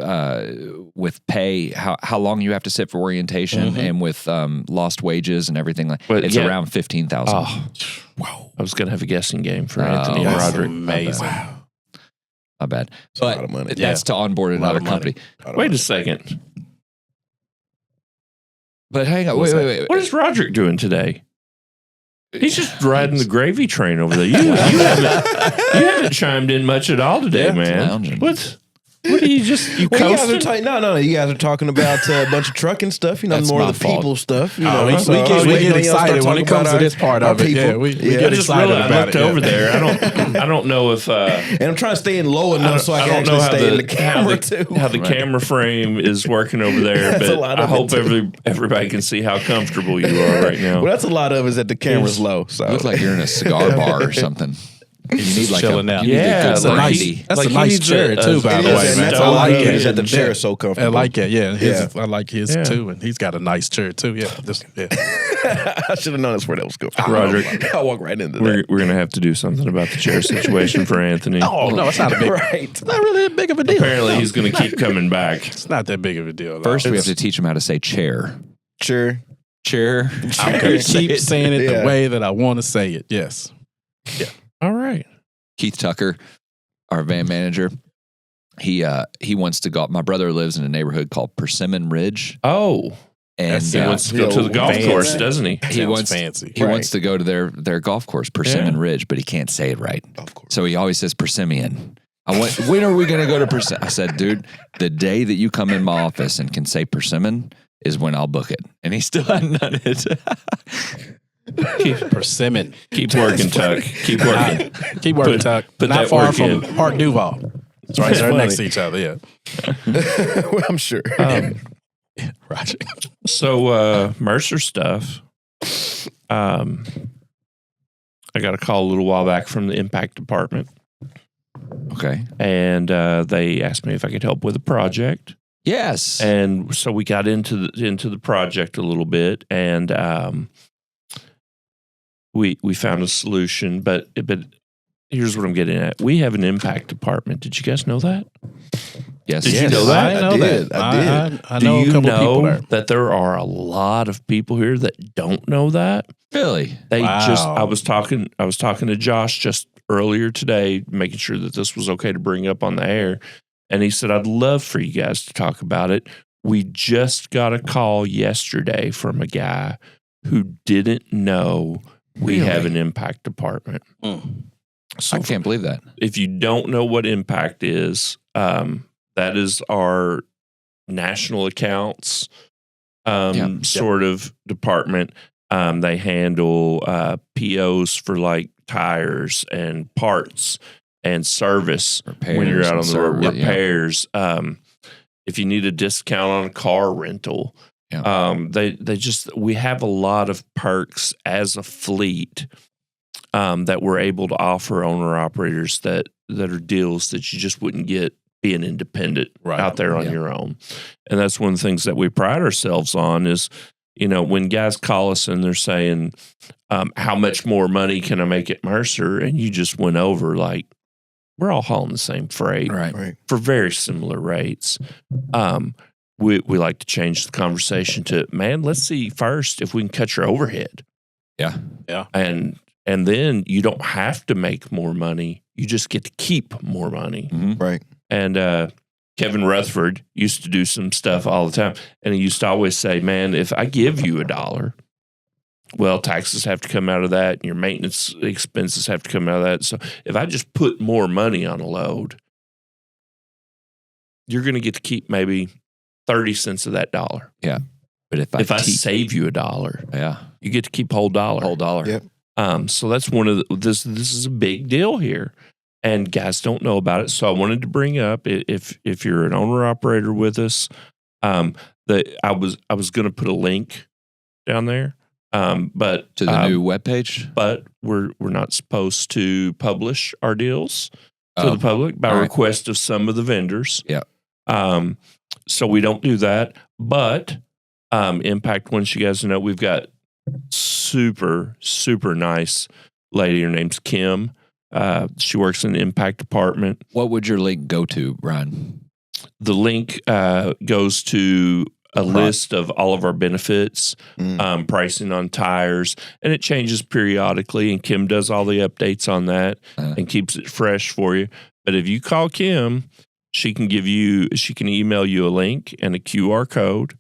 with pay, how long you have to sit for orientation, and with lost wages and everything like. But it's yeah. around 15,000. Oh, wow. I was going to have a guessing game for Anthony and that's Roderick. amazing. My bad. a lot of money. That's to onboard A lot another of money. company. Wait a second. But hang on, wait. What is Roderick doing today? He's just riding the gravy train over there. You haven't chimed in much at all today, Yeah, man. lounging. What are you just you Well, you guys are coasting? no. You guys are talking about a bunch of trucking stuff. You know, That's more my of the fault. people stuff. You Oh, know, we so I was get waiting on y'all to excited start when it talking comes to about this part our of it. people. Yeah, we I get just excited realized I about looked it. over there. I don't know if And I'm trying to stay in low enough so I can don't know actually stay in the camera how the too. camera frame is working over there, That's a but lot I of hope it, too. everybody can see how comfortable you are right now. Well, that's a lot of is that the camera's low. So You look like you're in a cigar bar or something. You need like chilling out. you need a Yeah, good That's a like nice, he- that's like a he nice needs chair a- too, by It the is, way, and man. that's I a lot like of it is that the it. chair is so I comfortable. like it. Yeah, his, Yeah. I like his Yeah. too, and he's got a nice chair too. Yeah, I should have known that's where that was going. Roderick. I'll walk right into We're that. going to have to do something about the chair situation for Anthony. Oh no, it's not a big. Right. It's not really that big of a deal. Apparently, he's going to keep coming back. It's not that big of a deal. First, we have It's- to teach him how to say chair. Sure. Chair. I'm gonna keep saying it Yeah. the way that I want to say it. Yes. All right. Keith Tucker, our van manager, he wants to go. My brother lives in a neighborhood called Persimmon Ridge, Oh, and he wants to go to the golf fancy. course, doesn't he? he Sounds wants fancy. he Right. wants to go to their golf course, Persimmon Ridge, but he can't say it right. Of course. So he always says Persimmon. When are we going to go to Persimmon? I said, dude, the day that you come in my office and can say Persimmon is when I'll book it. And he still hadn't done it. Persimmon. Keep working, Tuck. Keep working. Keep working, Put- Tuck. put Not that far work from in. Park Duval. It's right there next to each other. Yeah. Well, I'm sure. Roger. So Mercer stuff. I got a call a little while back from the MPACT department, Okay. and they asked me if I could help with a project. Yes. And so we got into the project a little bit, and we found a solution. But here's what I'm getting at: we have an impact department. Did you guys know that? Yes. Did you yes. know that? I know I that. did. I did. I Do know a you couple people know there. that there are a lot of people here that don't know that? Really? They just Wow. I was talking to Josh just earlier today, making sure that this was okay to bring up on the air. And he said, I'd love for you guys to talk about it. We just got a call yesterday from a guy who didn't know we have an impact department. Mm. So I can't believe that. if you don't know what impact is, that is our national accounts sort of department. They handle POs for like tires and parts and service when you're out on the road. Repairs. If you need a discount on a car rental, we have a lot of perks as a fleet that we're able to offer owner operators that are deals that you just wouldn't get being independent out there on your own. And that's one of the things that we pride ourselves on is, when guys call us and they're saying, how much more money can I make at Mercer? And you just went over like, we're all hauling the same freight Right. for very similar rates. We like to change the conversation to, man, let's see first if we can cut your overhead. Yeah. And then you don't have to make more money. You just get to keep more money. Mm-hmm. Right. And Kevin Rutherford used to do some stuff all the time. And he used to always say, man, if I give you $1, well, taxes have to come out of that and your maintenance expenses have to come out of that. So if I just put more money on a load, you're going to get to keep maybe 30 cents of that dollar. Yeah. But if I save you $1, yeah, you get to keep whole dollar. whole dollar. Yep. So that's one of this is a big deal here. And guys don't know about it. So I wanted to bring up, if you're an owner operator with us, that I was going to put a link down there. But To the new webpage? but we're not supposed to publish our deals to the public by all right. request of some of the vendors. Yeah. So we don't do that. But MPACT wants you guys to know we've got super, super nice lady. Her name's Kim. She works in the MPACT department. What would your link go to, Brian? The link goes to a list of all of our benefits, pricing on tires, and it changes periodically. And Kim does all the updates on that and keeps it fresh for you. But if you call Kim, she can email you a link and a QR code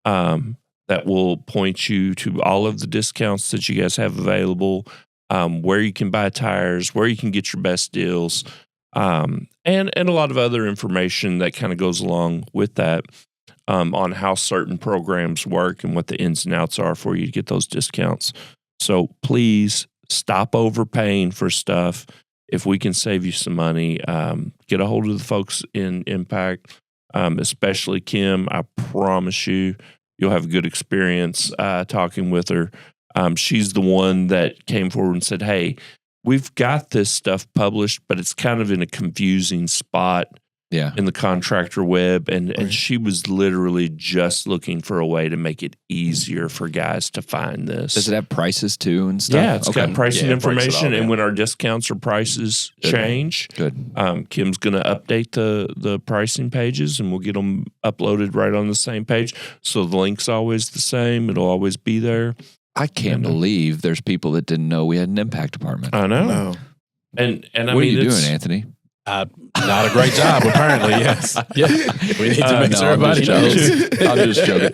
that will point you to all of the discounts that you guys have available, where you can buy tires, where you can get your best deals, and a lot of other information that kind of goes along with that. On how certain programs work and what the ins and outs are for you to get those discounts. So please stop overpaying for stuff. If we can save you some money, get a hold of the folks in MPACT, especially Kim. I promise you'll have a good experience talking with her. She's the one that came forward and said, hey, we've got this stuff published, but it's kind of in a confusing spot. Yeah. In the contractor web, and she was literally just looking for a way to make it easier for guys to find this. Does it have prices too and stuff? Yeah, it's got pricing information, and yeah. when our discounts or prices change, Kim's going to update the pricing pages, and we'll get them uploaded right on the same page. So the link's always the same; it'll always be there. I can't believe there's people that didn't know we had an MPACT department. I know. No. And I what mean, are you doing, Anthony? Not a great job, apparently. Yes. Yeah. We need to make sure everybody knows. I'm just joking.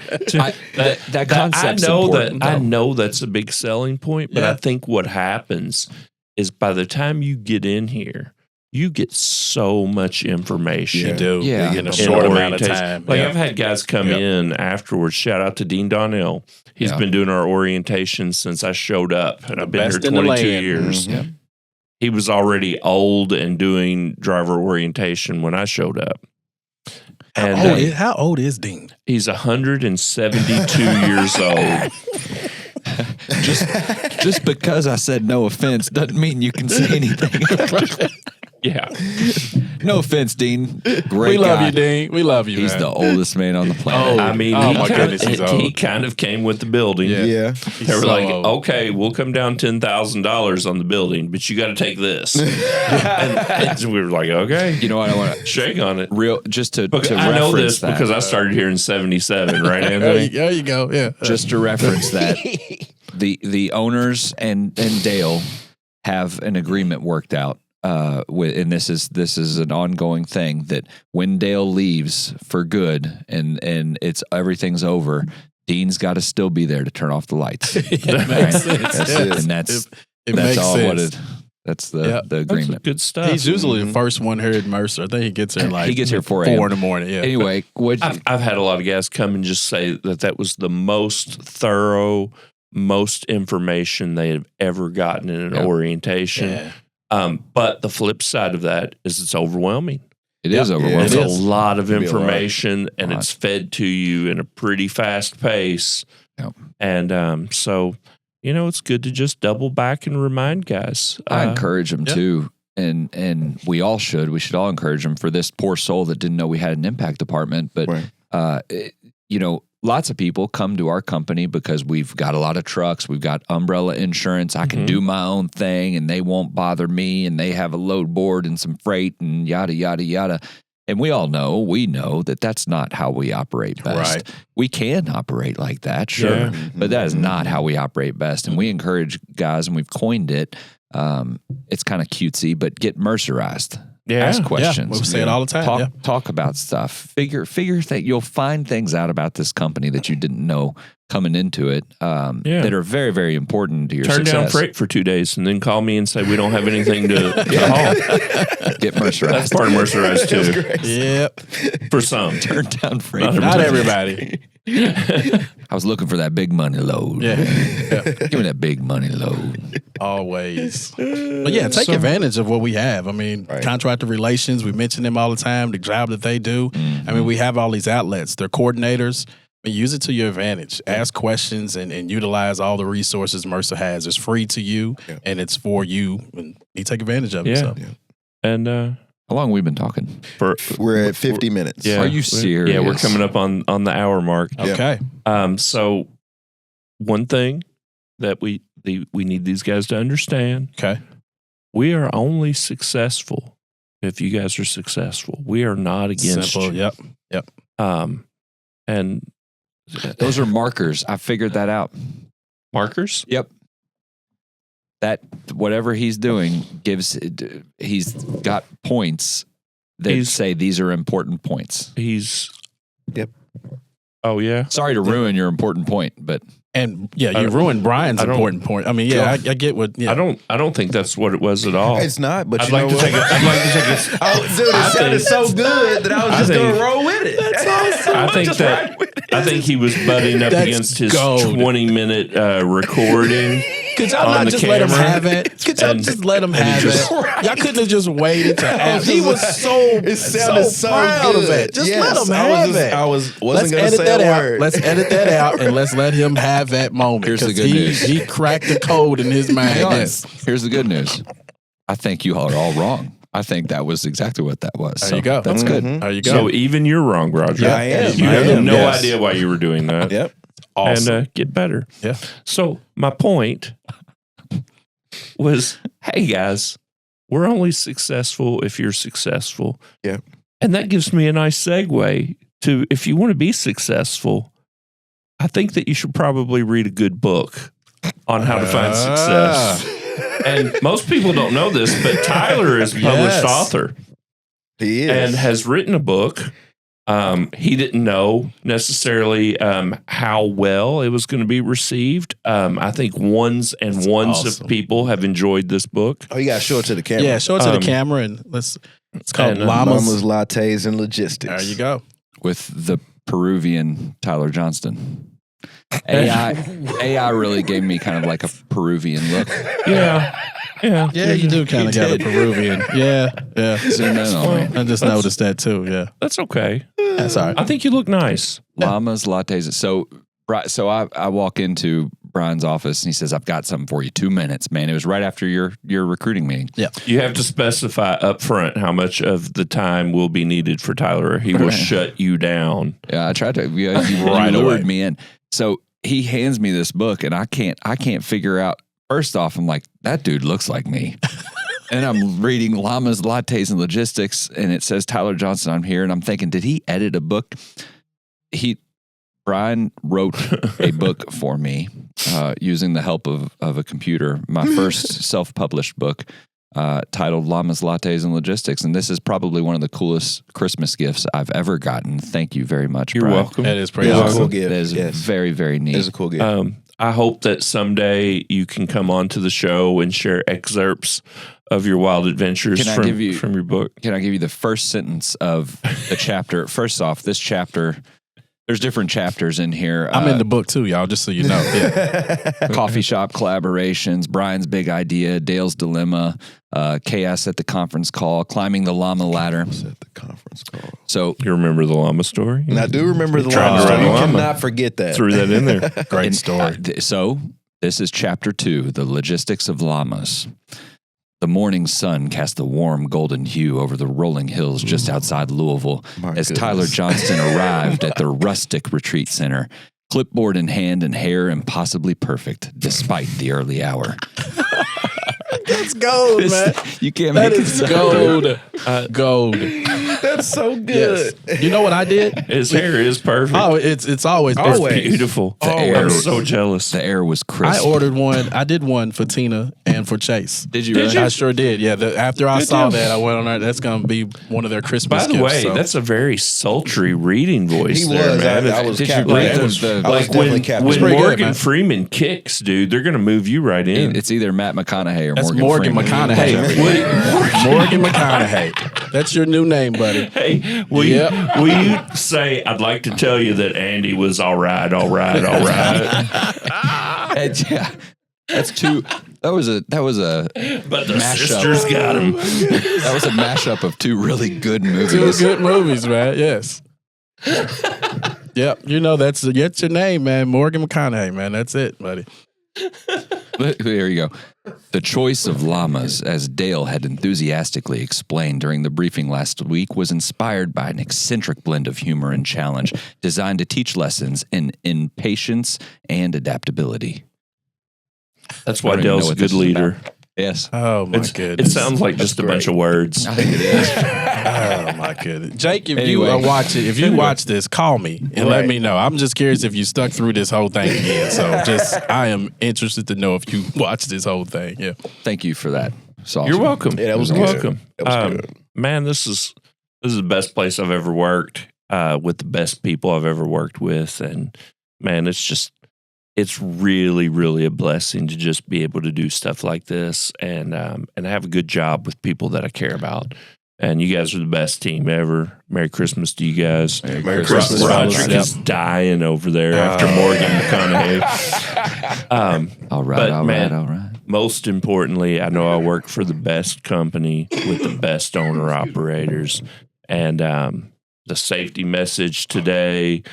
That concept's important. I know that's a big selling point, but I think what happens is by the time you get in here, you get so much information. You do. Yeah. In a short amount of time. Like I've had guys come in afterwards. Shout out to Dean Donnell. He's been doing our orientation since I showed up, and I've been here 22 years. Yeah. He was already old and doing driver orientation when I showed up. And How old is Dean? he's 172 years old. Just because I said no offense doesn't mean you can say anything. Yeah. No offense, Dean. Great We love guy. you, Dean. We love you. He's man. the oldest man on the planet. I mean, Oh, he my kinda- goodness, he's old. he kind of came with the building. Yeah. They were so like, old. okay, we'll come down $10,000 on the building, but you got to take this. and we were like, okay, You know what I want to shake on it. just to Because to I know reference this that. because I started here in 77, right, Anthony? There you go. Yeah. Just to reference that, the owners and Dale have an agreement worked out with, and this is an ongoing thing, that when Dale leaves for good and everything's over, Dean's got to still be there to turn off the lights. It makes sense. That's Yes. and that's It makes all sense. what it. That's the That's agreement. good stuff. He's usually the first one here at Mercer. I think he gets here like He gets here 4 4 a.m. in the morning. Yeah. Anyway, I've had a lot of guys come and just say that was the most thorough, most information they have ever gotten in an orientation. Yeah. But the flip side of that is it's overwhelming. it is overwhelming. It's It a is. lot of It can be a lot. information, and Lot. it's fed to you in a pretty fast pace. Yep. And so, it's good to just double back and remind guys. I encourage them yeah. too, and we all should. We should all encourage them for this poor soul that didn't know we had an MPACT department. But Right. lots of people come to our company because we've got a lot of trucks, we've got umbrella insurance. I can do my own thing, and they won't bother me. And they have a load board and some freight and yada yada yada. And we know that that's not how we operate best. Right. We can operate like that, sure, Yeah. but that is not how we operate best. And we encourage guys, and we've coined it. It's kind of cutesy, but get Mercerized. Ask questions. we say it all the time. Talk about stuff. Figure that you'll find things out about this company that you didn't know coming into it that are very, very important to your Turn success. down freight for 2 days and then call me and say we don't have anything to haul. Get mercerized. That's part of mercerized too. Yep. For some. Turn down freight. Not everybody. I was looking for that big money load. Yeah. Give me that big money load. Always. But yeah, take advantage of what we have. I mean, contractor relations, we mention them all the time, the job that they do. Mm-hmm. I mean, we have all these outlets. They're coordinators. But use it to your advantage. Ask questions and utilize all the resources Mercer has. It's free to you and it's for you. And you take advantage of it. So. Yeah. And how long have we been talking? We're at 50 minutes. Are you serious? Yeah, we're coming up on the hour mark. Okay. So one thing that we need these guys to understand. Okay. We are only successful if you guys are successful. We are not against Simple. you. Yep. And those are markers. I figured that out. Markers? Yep. That whatever he's doing he's got points that say these are important points. Yep. Oh yeah. Sorry to ruin your important point, but And you ruined Brian's important point. I mean, I get what. Yeah. I don't think that's what it was at all. It's not, but I'd you know like to what? take it. Oh, dude, it sounded so good that I was just going to roll with it. That's awesome. I think he was butting up That's against his gold. 20-minute recording. Could y'all on not the just let him camera. have it? Could y'all just let him have it? Y'all couldn't have just waited to ask. He was It sounded so proud good. of it. Just Yes, let him have it. I wasn't Let's going to edit say that a out. word. Let's edit that out and let's let him have that moment. Here's the 'Cause good news. He cracked the code in his mind. hang on. Yes. Here's the good news. I think you all are all wrong. I think that was exactly what that was. There you go. That's good. There you go. So even you're wrong, Roger. Yeah, I am. You I have am. no Yes. idea why you were doing that. Yep. Awesome. And get better. Yeah. So my point was, hey guys, we're only successful if you're successful. Yeah. And that gives me a nice segue to, if you want to be successful, I think that you should probably read a good book on how to find success. And most people don't know this, but Tyler is a published author. He is. And has written a book. He didn't know necessarily how well it was going to be received. I think ones awesome. of people have enjoyed this book. Oh, you got to show it to the camera. Yeah, show it to the camera and it's called and, Llamas. Llamas, lattes, and logistics. There you go. With the Peruvian Tyler Johnston. AI really gave me kind of like a Peruvian look. Yeah. Yeah, you do kind of got a Peruvian. Yeah. Zoom in on me. I just noticed that too. Yeah. That's okay. That's all right. I think you look nice. Llamas, lattes. So I walk into Brian's office and he says, I've got something for you. 2 minutes, man. It was right after your recruiting meeting. Yeah. You have to specify up front how much of the time will be needed for Tyler. He will shut you down. Yeah, I tried to. You lured me in. So he hands me this book, and I can't figure out. First off, I'm like, that dude looks like me. And I'm reading Llamas, Lattes, and Logistics, and it says Tyler Johnston. I'm here, and I'm thinking, did he edit a book? Brian wrote a book for me using the help of a computer. My first self-published book. Titled Llamas, Lattes, and Logistics. And this is probably one of the coolest Christmas gifts I've ever gotten. Thank you very much, You're Brian. welcome. That is pretty It's a awesome. cool gift. That is Yes. very, very neat. It's a cool gift. I hope that someday you can come on to the show and share excerpts of your wild adventures Can I give you- from your book. Can I give you the first sentence of the chapter? First off, this chapter, there's different chapters in here. I'm in the book too, y'all, just so you know. Yeah. Coffee shop collaborations, Brian's big idea, Dale's dilemma, chaos at the conference call, climbing the llama ladder. At the conference call. So You remember the llama story? And I do remember the Trying llama. to run You a llama. cannot forget that. Threw that in there. Great and, story. So this is chapter 2, the logistics of llamas. The morning sun cast a warm golden hue over the rolling hills just outside Louisville My as goodness. Tyler Johnston arrived at the rustic retreat center, clipboard in hand and hair impossibly perfect despite the early hour. That's gold, man. You can't That make is it gold. Gold. That's so good. Yes. You know what I did? His hair is perfect. Oh, it's always It's perfect. beautiful. air- I'm so jealous. The air was crisp. I ordered one. I did one for Tina and for Chase. Did you really? I sure did. Yeah. After I Good saw deal. that, I went on there. That's going to be one of their Christmas By the gifts. way, so. that's a very sultry reading voice He there, was. man. I was Did you capping. read I was Like definitely when capping. pretty good, Morgan man. Freeman kicks, dude, they're going to move you right in. It's either Matt McConaughey or That's Morgan Morgan Freeman. McConaughey. Morgan McConaughey. That's your new name, buddy. Hey, will Yep. you say, I'd like to tell you that Andy was all right. And, yeah, that's two. That was a But the Mashup. sisters got him. that was a mashup of two really good Two movies. good movies, man. Yes. Yep. You know, that's your name, man. Morgan McConaughey, man. That's it, buddy. There you go. The choice of llamas, as Dale had enthusiastically explained during the briefing last week, was inspired by an eccentric blend of humor and challenge designed to teach lessons in patience and adaptability. That's I why don't even know Dale's a what good this is leader. about. Yes. Oh, my It goodness. sounds like just a bunch of words. I think it is. Oh, my goodness. Jake, if Anyway. you watch it, if you watch this, call me and let Right. me know. I'm just curious if you stuck through this whole thing again. So I am interested to know if you watched this whole thing. Yeah. Thank you for that. Sauce. You're welcome. Yeah, that was You're good. welcome. That was good. Man, this is the best place I've ever worked with the best people I've ever worked with, and man, it's really, really a blessing to just be able to do stuff like this and have a good job with people that I care about. And you guys are the best team ever. Merry Christmas to you guys. Merry Christmas. Roderick Yep. is dying over there after Morgan McConaughey. All right, But, all man, right, all right. Most importantly, I know I work for the best company with the best owner operators, and the safety message today,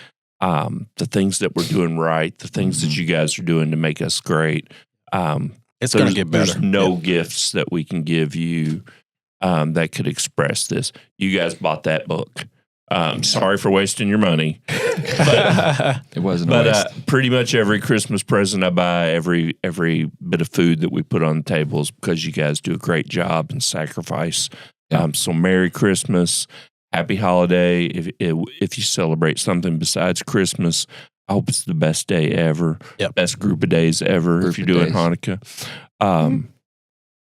the things that we're doing right, the things that you guys are doing to make us great. It's going to get better. There's no gifts that we can give you that could express this. You guys bought that book. Sorry for wasting your money. It wasn't a But waste. pretty much every Christmas present I buy, every bit of food that we put on the table is because you guys do a great job and sacrifice. Yeah. So Merry Christmas, Happy Holiday. If you celebrate something besides Christmas, I hope it's the best day ever, Yep. best group of days ever. Group if you're of doing days. Hanukkah,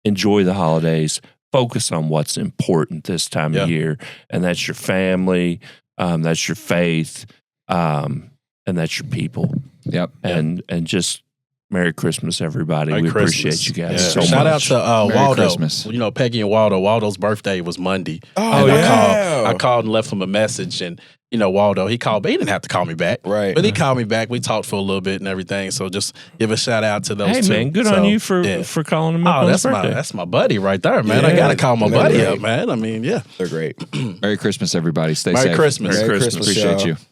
enjoy the holidays. Focus on what's important this time Yeah. of year, and that's your family, that's your faith, and that's your people. Yep. And just Merry Christmas, everybody. Merry we Christmas. appreciate you guys Yeah. so Shout much. out to Merry Waldo. Christmas. You know, Peggy and Waldo. Waldo's birthday was Monday. Oh, And yeah. I called and left him a message. And, you know, Waldo, he called, but he didn't have to call me back. Right. But he called me back. We talked for a little bit and everything. So just give a shout out to those Hey two. man, good So, on you for yeah. calling him up Oh, on his that's birthday. my buddy right there, man. I Yeah. gotta call my They're buddy great. up, man. I mean, yeah. They're great. Merry Christmas, everybody. Stay Merry safe. Christmas. Merry Merry Christmas. Christmas, Appreciate y'all. you.